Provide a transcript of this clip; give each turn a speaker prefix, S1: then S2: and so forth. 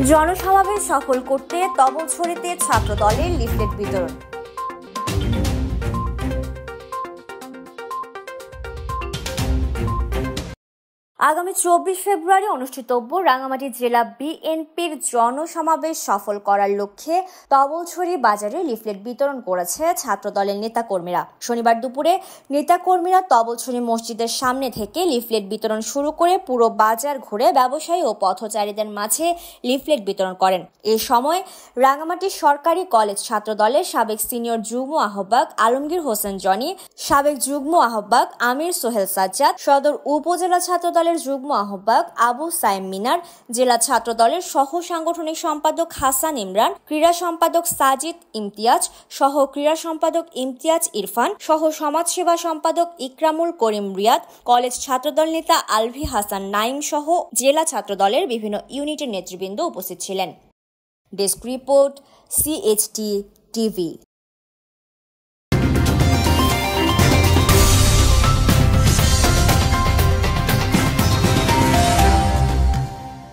S1: জনসমাবেশ সফল করতে তবলছড়িতে ছাত্রদলের লিফলেট বিতরণ। আগামী 24 ফেব্রুয়ারি অনুষ্ঠিতব্য রাঙামাটি জেলা বিএনপির জনসমাবেশ সফল করার লক্ষ্যে তবলছড়ি বাজারে লিফলেট বিতরণ করেছে ছাত্রদলের নেতাকর্মীরা। শনিবার দুপুরে নেতাকর্মীরা তবলছড়ি মসজিদের সামনে থেকে লিফলেট বিতরণ শুরু করে পুরো বাজার ঘুরে ব্যবসায়ী ও পথচারীদের মাঝে লিফলেট বিতরণ করেন। এ সময় রাঙামাটি সরকারি কলেজ ছাত্রদলের সাবেক সিনিয়র যুগ্ম আহ্বায়ক আলমগীর হোসেন জনি, সাবেক যুগ্ম আহ্বায়ক আমির সোহেল সাজ্জাদ, সদর উপজেলা ছাত্রদলের যুগ্ম আহ্বায়ক আবু সাইম মিনার, জেলা ছাত্রদলের সহ সাংগঠনিক সম্পাদক হাসান ইমরান, ক্রীড়া সম্পাদক সাজিদ ইমতিয়াজ, সহ ক্রীড়া সম্পাদক ইমতিয়াজ ইরফান, সহ সমাজসেবা সম্পাদক ইকরামুল করিম রিয়াদ, কলেজ ছাত্রদল নেতা আলভি হাসান নাইম সহ জেলা ছাত্রদলের বিভিন্ন ইউনিটের নেতৃবৃন্দ উপস্থিত ছিলেন। Desk report, CHT TV।